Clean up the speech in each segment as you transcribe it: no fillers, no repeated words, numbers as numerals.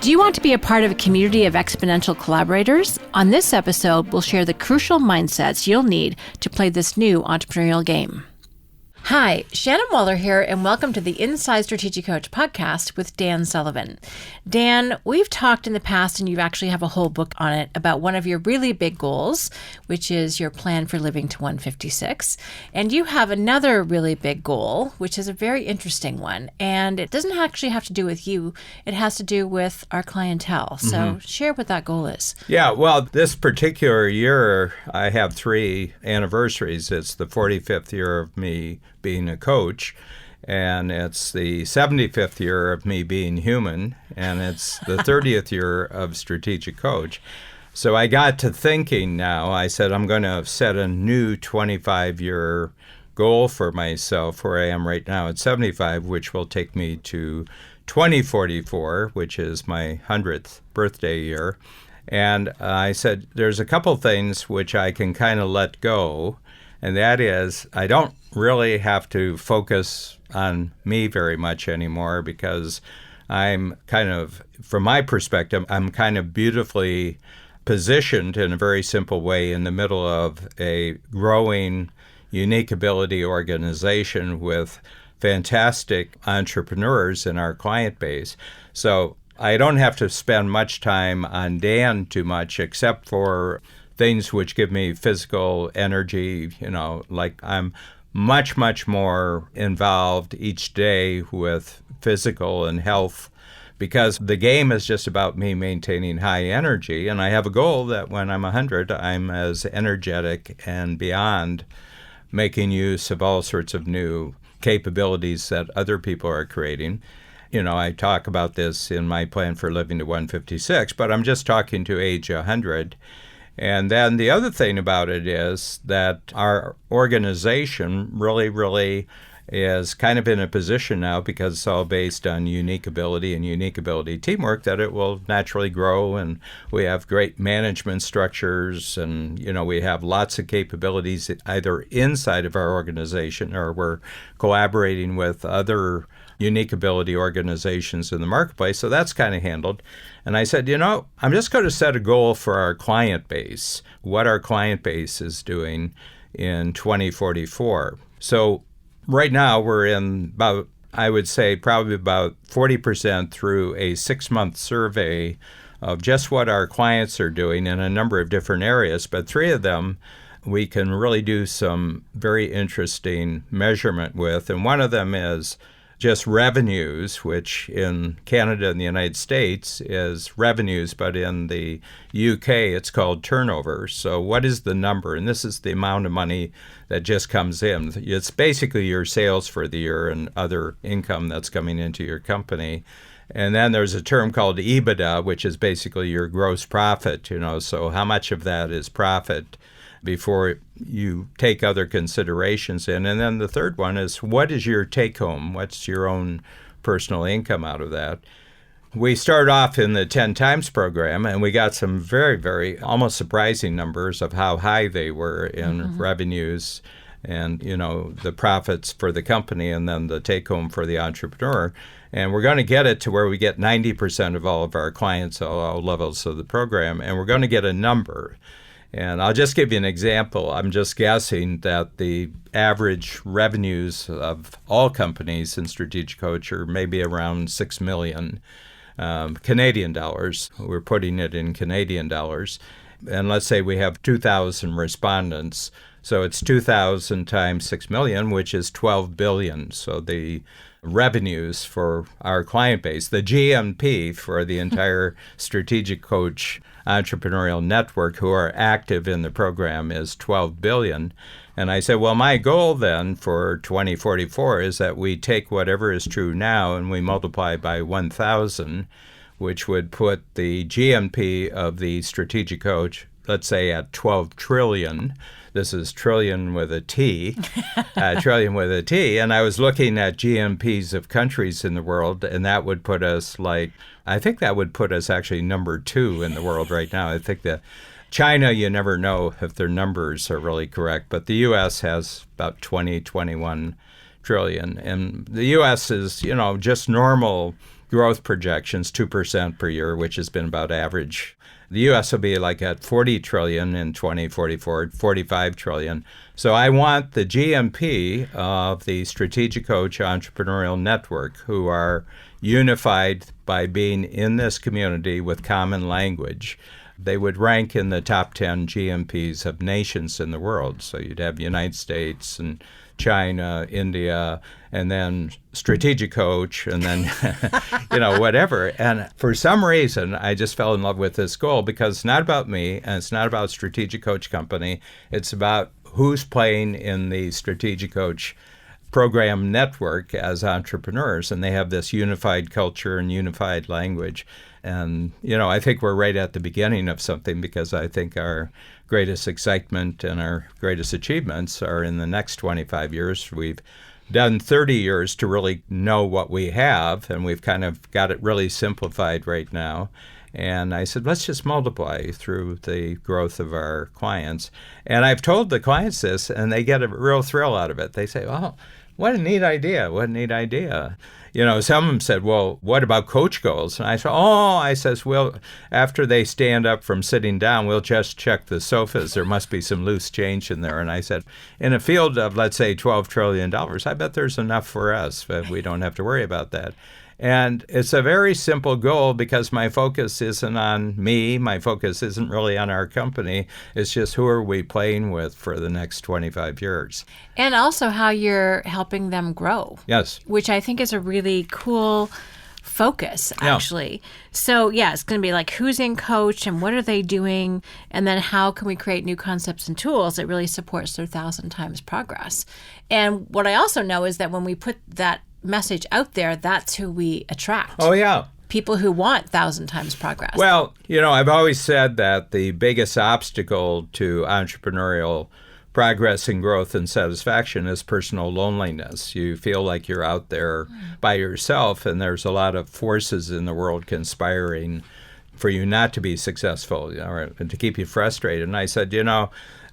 Do you want to be a part of a community of exponential collaborators? On this episode, we'll share the crucial mindsets you'll need to play this new entrepreneurial game. Hi, Shannon Waller here, and welcome to the Inside Strategic Coach podcast with Dan Sullivan. Dan, we've talked in the past, and you actually have a whole book on it, about one of your really big goals, which is your plan for living to 156. And you have another really big goal, which is a very interesting one. And it doesn't actually have to do with you. It has to do with our clientele. So share what that goal is. Yeah, well, this particular year, I have 3 anniversaries. It's the 45th year of me being a coach, and it's the 75th year of me being human, and it's the 30th year of strategic coach. So I got to thinking now, I said I'm going to set a new 25-year goal for myself where I am right now at 75, which will take me to 2044, which is my 100th birthday year. And I said there's a couple things which I can kind of let go. And that is, I don't really have to focus on me very much anymore because I'm kind of, from my perspective, I'm kind of beautifully positioned in a very simple way in the middle of a growing unique ability organization with fantastic entrepreneurs in our client base. So I don't have to spend much time on Dan too much, except for things which give me physical energy, like I'm much, much more involved each day with physical and health because the game is just about me maintaining high energy. And I have a goal that when I'm 100, I'm as energetic and beyond, making use of all sorts of new capabilities that other people are creating. I talk about this in my plan for living to 156, but I'm just talking to age 100. And then the other thing about it is that our organization really is kind of in a position now, because it's all based on unique ability and unique ability teamwork, that it will naturally grow. And we have great management structures, and we have lots of capabilities either inside of our organization or we're collaborating with other unique ability organizations in the marketplace. So that's kind of handled. And I said, I'm just going to set a goal for our client base, what our client base is doing in 2044. So right now we're in about, I would say, probably about 40% through a 6-month survey of just what our clients are doing in a number of different areas. But 3 of them we can really do some very interesting measurement with. And one of them is just revenues, which in Canada and the United States is revenues, but in the UK it's called turnover. So what is the number? And this is the amount of money that just comes in. It's basically your sales for the year and other income that's coming into your company. And then there's a term called EBITDA, which is basically your gross profit, so how much of that is profit before you take other considerations in. And then the third one is, what is your take-home? What's your own personal income out of that? We started off in the 10 times program, and we got some very, very almost surprising numbers of how high they were in revenues and, the profits for the company and then the take-home for the entrepreneur. And we're going to get it to where we get 90% of all of our clients at all levels of the program, and we're going to get a number. And I'll just give you an example. I'm just guessing that the average revenues of all companies in Strategic Coach are maybe around 6 million Canadian dollars. We're putting it in Canadian dollars. And let's say we have 2,000 respondents. So it's 2,000 times 6 million, which is 12 billion. So the revenues for our client base, the GMP for the entire Strategic Coach entrepreneurial network who are active in the program is 12 billion. And I said, well, my goal then for 2044 is that we take whatever is true now and we multiply by 1,000, which would put the GMP of the Strategic Coach, let's say, at 12 trillion. This is trillion with a T, trillion with a T. And I was looking at GMPs of countries in the world, and that would put us I think that would put us actually number 2 in the world right now. I think that China, you never know if their numbers are really correct, but the U.S. has about 21 trillion. And the U.S. is, just normal growth projections, 2% per year, which has been about average. The U.S. will be like at 40 trillion in 2044, 45 trillion. So I want the GMP of the Strategic Coach Entrepreneurial Network, who are unified by being in this community with common language. They would rank in the top 10 GMPs of nations in the world. So you'd have United States and China, India, and then Strategic Coach, and then, whatever. And for some reason, I just fell in love with this goal because it's not about me, and it's not about Strategic Coach Company. It's about who's playing in the Strategic Coach program network as entrepreneurs, and they have this unified culture and unified language. And, I think we're right at the beginning of something because I think our greatest excitement and our greatest achievements are in the next 25 years. We've done 30 years to really know what we have, and we've kind of got it really simplified right now. And I said, let's just multiply through the growth of our clients. And I've told the clients this, and they get a real thrill out of it. They say, oh, what a neat idea. What a neat idea. Some of them said, well, what about coach goals? And I says, well, after they stand up from sitting down, we'll just check the sofas. There must be some loose change in there. And I said, in a field of, let's say, $12 trillion, I bet there's enough for us, but we don't have to worry about that. And it's a very simple goal because my focus isn't on me. My focus isn't really on our company. It's just who are we playing with for the next 25 years. And also how you're helping them grow. Yes. Which I think is a really cool focus, actually. Yeah. So, it's going to be like who's in coach and what are they doing? And then how can we create new concepts and tools that really supports their 1,000 times progress? And what I also know is that when we put that message out there, that's who we attract. Oh, yeah. People who want 1,000 times progress. Well, I've always said that the biggest obstacle to entrepreneurial progress and growth and satisfaction is personal loneliness. You feel like you're out there by yourself, and there's a lot of forces in the world conspiring for you not to be successful, or to keep you frustrated. And I said,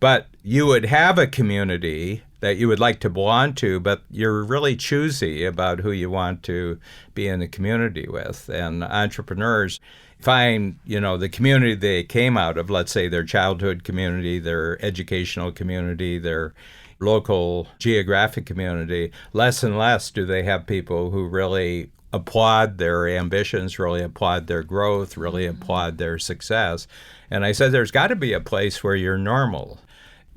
but you would have a community that you would like to belong to, but you're really choosy about who you want to be in the community with. And entrepreneurs find, the community they came out of, let's say their childhood community, their educational community, their local geographic community, less and less do they have people who really applaud their ambitions, really applaud their growth, really applaud their success. And I said, there's got to be a place where you're normal.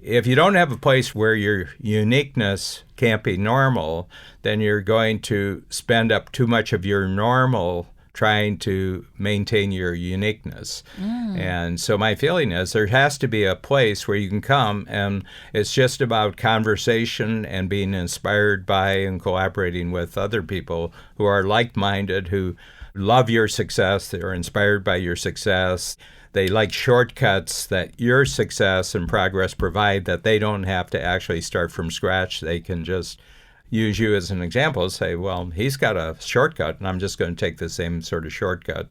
If you don't have a place where your uniqueness can't be normal, then you're going to spend up too much of your normal trying to maintain your uniqueness. And so my feeling is there has to be a place where you can come and it's just about conversation and being inspired by and collaborating with other people who are like-minded, who love your success, they're inspired by your success. They like shortcuts that your success and progress provide that they don't have to actually start from scratch. They can just use you as an example and say, well, he's got a shortcut, and I'm just going to take the same sort of shortcut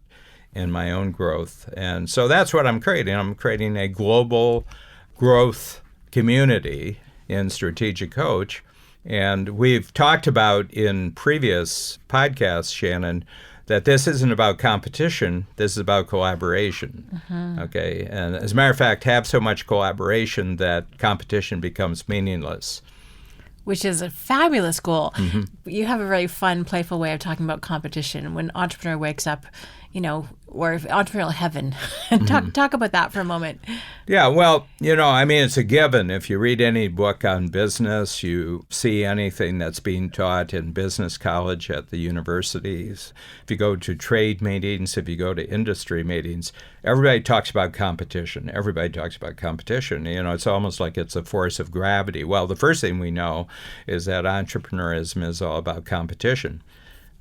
in my own growth. And so that's what I'm creating. I'm creating a global growth community in Strategic Coach. And we've talked about in previous podcasts, Shannon, that this isn't about competition, this is about collaboration, okay? And as a matter of fact, have so much collaboration that competition becomes meaningless. Which is a fabulous goal. You have a very fun, playful way of talking about competition. When an entrepreneur wakes up, or entrepreneurial heaven. Talk about that for a moment. Yeah, well, it's a given. If you read any book on business, you see anything that's being taught in business college at the universities. If you go to trade meetings, if you go to industry meetings, everybody talks about competition. Everybody talks about competition. It's almost like it's a force of gravity. Well, the first thing we know is that entrepreneurism is all about competition.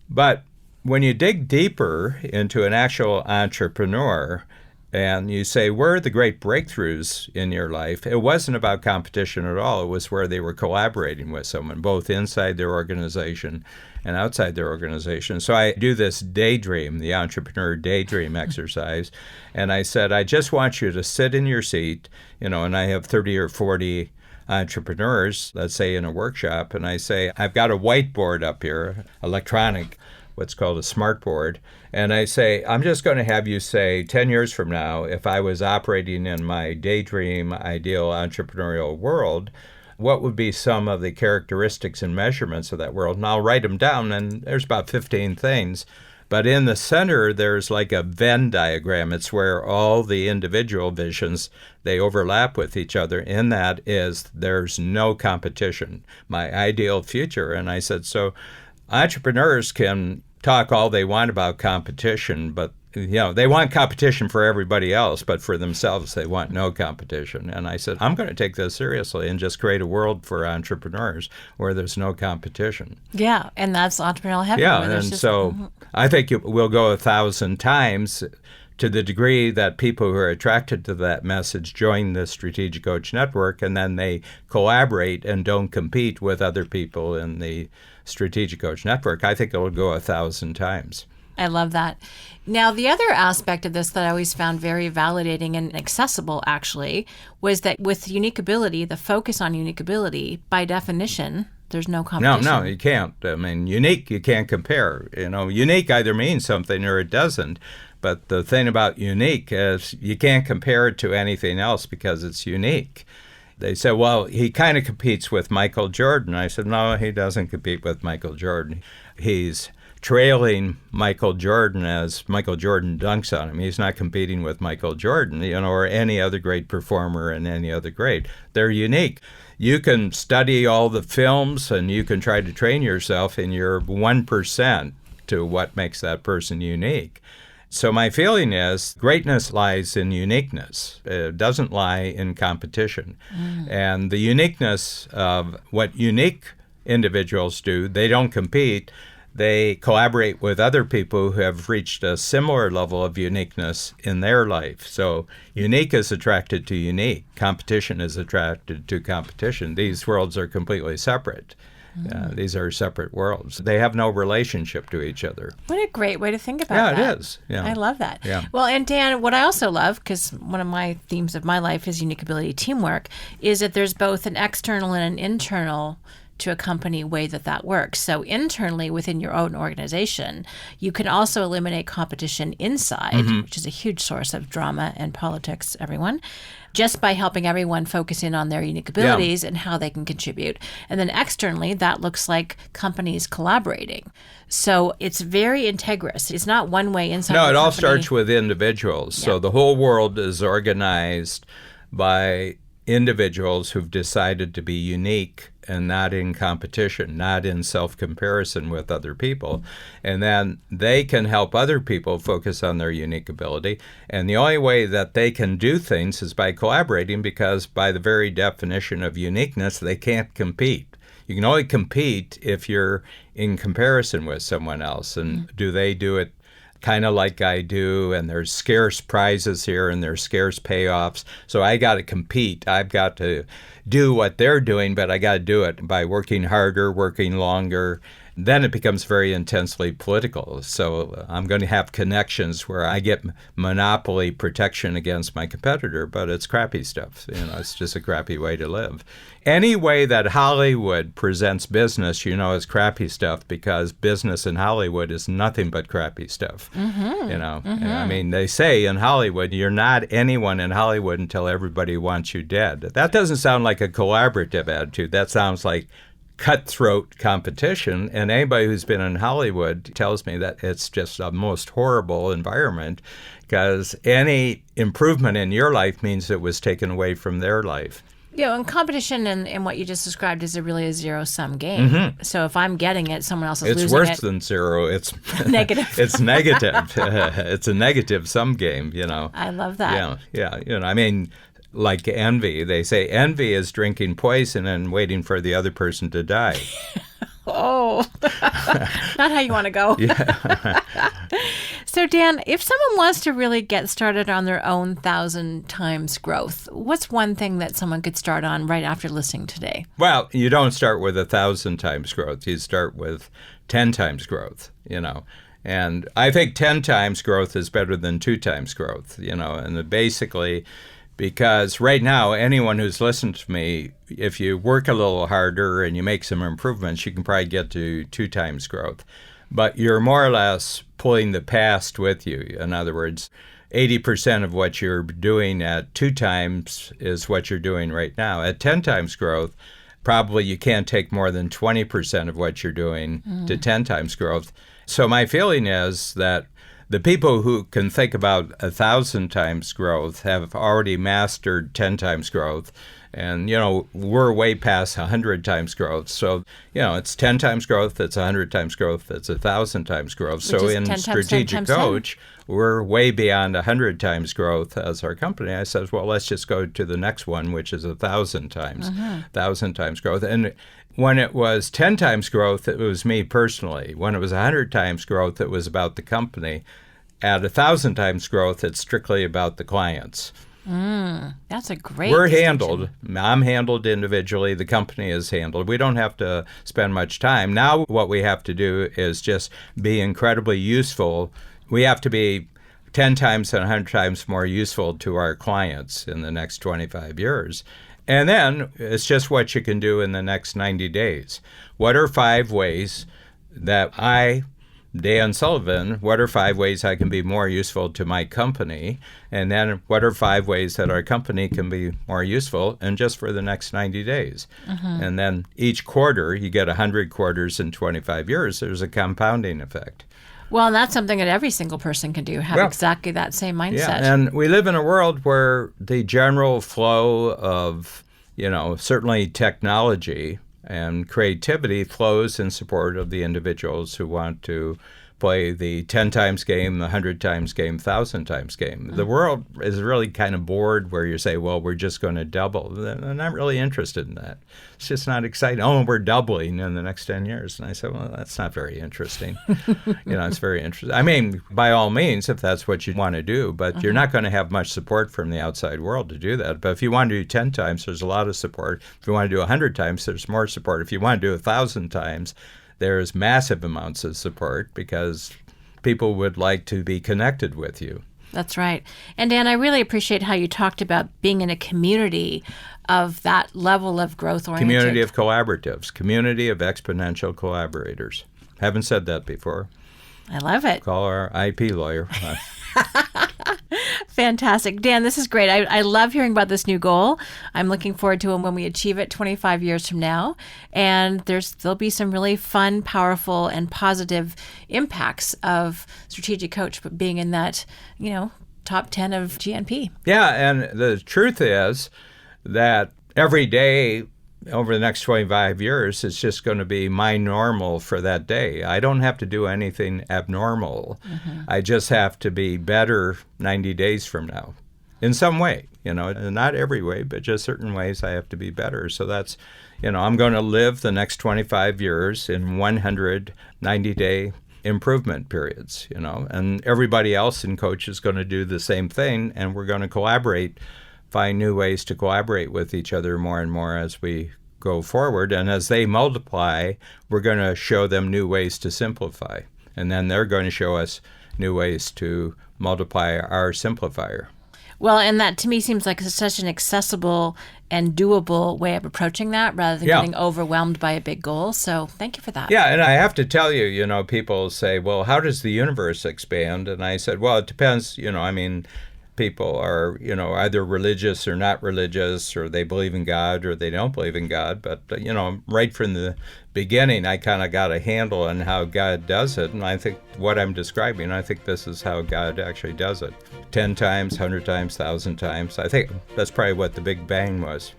But when you dig deeper into an actual entrepreneur and you say, where are the great breakthroughs in your life? It wasn't about competition at all. It was where they were collaborating with someone, both inside their organization and outside their organization. So I do this daydream, the entrepreneur daydream exercise. And I said, I just want you to sit in your seat, and I have 30 or 40 entrepreneurs, let's say in a workshop. And I say, I've got a whiteboard up here, electronic what's called a smart board. And I say, I'm just going to have you say 10 years from now, if I was operating in my daydream, ideal entrepreneurial world, what would be some of the characteristics and measurements of that world? And I'll write them down, and there's about 15 things. But in the center, there's like a Venn diagram. It's where all the individual visions, they overlap with each other. In that is there's no competition, my ideal future. And I said, so entrepreneurs can talk all they want about competition, but they want competition for everybody else, but for themselves, they want no competition. And I said, I'm going to take this seriously and just create a world for entrepreneurs where there's no competition. Yeah, and that's entrepreneurial heaven. Yeah, and so I think it will go 1,000 times to the degree that people who are attracted to that message join the Strategic Coach Network, and then they collaborate and don't compete with other people in the Strategic Coach Network. I think it will go 1,000 times. I love that. Now, the other aspect of this that I always found very validating and accessible, actually, was that with unique ability, the focus on unique ability, by definition, there's no competition. No, you can't. I mean, unique, you can't compare. Unique either means something or it doesn't. But the thing about unique is you can't compare it to anything else because it's unique. They said, well, he kind of competes with Michael Jordan. I said, no, he doesn't compete with Michael Jordan. He's trailing Michael Jordan as Michael Jordan dunks on him. He's not competing with Michael Jordan, or any other great performer and any other great. They're unique. You can study all the films and you can try to train yourself in your 1% to what makes that person unique. So my feeling is greatness lies in uniqueness. It doesn't lie in competition. And the uniqueness of what unique individuals do, they don't compete. They collaborate with other people who have reached a similar level of uniqueness in their life. So unique is attracted to unique. Competition is attracted to competition. These worlds are completely separate. These are separate worlds. They have no relationship to each other. What a great way to think about that. Yeah, it is. Yeah. I love that. Yeah. Well, and Dan, what I also love, because one of my themes of my life is unique ability teamwork, is that there's both an external and an internal to a company way that works. So internally within your own organization, you can also eliminate competition inside, which is a huge source of drama and politics, everyone, just by helping everyone focus in on their unique abilities and how they can contribute. And then externally, that looks like companies collaborating. So it's very integrous. It's not one way inside the No, it company. all starts with individuals. Yeah. So the whole world is organized by individuals who've decided to be unique and not in competition, not in self-comparison with other people. And then they can help other people focus on their unique ability. And the only way that they can do things is by collaborating, because by the very definition of uniqueness, they can't compete. You can only compete if you're in comparison with someone else. And do they do it kind of like I do, and there's scarce prizes here and there's scarce payoffs. So I got to compete. I've got to do what they're doing, but I got to do it by working harder, working longer. Then it becomes very intensely political. So I'm going to have connections where I get monopoly protection against my competitor, but it's crappy stuff. It's just a crappy way to live. Any way that Hollywood presents business, is crappy stuff, because business in Hollywood is nothing but crappy stuff. I mean, they say in Hollywood, you're not anyone in Hollywood until everybody wants you dead. That doesn't sound like a collaborative attitude. That sounds like cutthroat competition. And anybody who's been in Hollywood tells me that it's just a most horrible environment, because any improvement in your life means it was taken away from their life. And competition and what you just described is really a zero-sum game. So if I'm getting it, someone else is losing it. It's worse than zero. It's negative. It's negative. It's a negative sum game, I love that. Yeah. I mean, like envy. They say envy is drinking poison and waiting for the other person to die. Oh, not how you want to go. Yeah. So, Dan, if someone wants to really get started on their own 1,000 times growth, what's one thing that someone could start on right after listening today? Well, you don't start with 1,000 times growth. You start with 10 times growth, And I think 10 times growth is better than 2 times growth, and basically, because right now, anyone who's listened to me, if you work a little harder and you make some improvements, you can probably get to 2 times growth. but you're more or less pulling the past with you. In other words, 80% of what you're doing at 2 times is what you're doing right now. At 10 times growth, probably you can't take more than 20% of what you're doing to 10 times growth. So my feeling is that the people who can think about 1,000 times growth have already mastered 10 times growth. And, we're way past 100 times growth. So, it's 10 times growth, it's 100 times growth, it's 1,000 times growth. So in Strategic Coach, we're way beyond 100 times growth as our company. I said, well, let's just go to the next one, which is 1,000 times, 1,000 times growth. And when it was 10 times growth, it was me personally. When it was 100 times growth, it was about the company. At 1,000 times growth, it's strictly about the clients. That's a great We're distinction. handled. I'm handled individually. The company is handled. We don't have to spend much time. Now what we have to do is just be incredibly useful. We have to be 10 times and 100 times more useful to our clients in the next 25 years. And then it's just what you can do in the next 90 days. What are 5 ways that Dan Sullivan, what are 5 ways I can be more useful to my company? And then what are 5 ways that our company can be more useful, and just for the next 90 days? And then each quarter, you get 100 quarters in 25 years. There's a compounding effect. Well, and that's something that every single person can do, have exactly that same mindset. Yeah, and we live in a world where the general flow of, certainly technology and creativity flows in support of the individuals who want to play the 10 times game, the 100 times game, 1,000 times game. The world is really kind of bored where you say, well, we're just going to double. They're not really interested in that. It's just not exciting. Oh, we're doubling in the next 10 years. And I said, well, that's not very interesting. It's very interesting. I mean, by all means, if that's what you want to do, but you're not going to have much support from the outside world to do that. But if you want to do 10 times, there's a lot of support. If you want to do 100 times, there's more support. If you want to do 1,000 times, there's massive amounts of support because people would like to be connected with you. That's right. And Dan, I really appreciate how you talked about being in a community of that level of growth oriented. Community of collaboratives, community of exponential collaborators. Haven't said that before. I love it. Call our IP lawyer. Fantastic. Dan, this is great. I love hearing about this new goal. I'm looking forward to when we achieve it 25 years from now. And there'll be some really fun, powerful, and positive impacts of Strategic Coach being in that, top 10 of GNP. Yeah, and the truth is that every day over the next 25 years, it's just going to be my normal for that day. I don't have to do anything abnormal. I just have to be better 90 days from now in some way, not every way, but just certain ways I have to be better. So that's, I'm going to live the next 25 years in 100 90-day improvement periods, and everybody else in Coach is going to do the same thing, and we're going to collaborate, find new ways to collaborate with each other more and more as we go forward. And as they multiply, we're going to show them new ways to simplify. And then they're going to show us new ways to multiply our simplifier. Well, and that to me seems like such an accessible and doable way of approaching that rather than getting overwhelmed by a big goal. So thank you for that. Yeah, and I have to tell you, people say, well, how does the universe expand? And I said, well, it depends, people are, either religious or not religious, or they believe in God or they don't believe in God. But, right from the beginning, I kind of got a handle on how God does it. And I think what I'm describing, I think this is how God actually does it. 10 times, 100 times, 1,000 times. I think that's probably what the Big Bang was.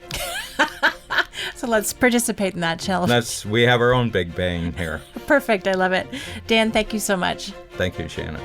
So let's participate in that challenge. We have our own Big Bang here. Perfect. I love it. Dan, thank you so much. Thank you, Shannon.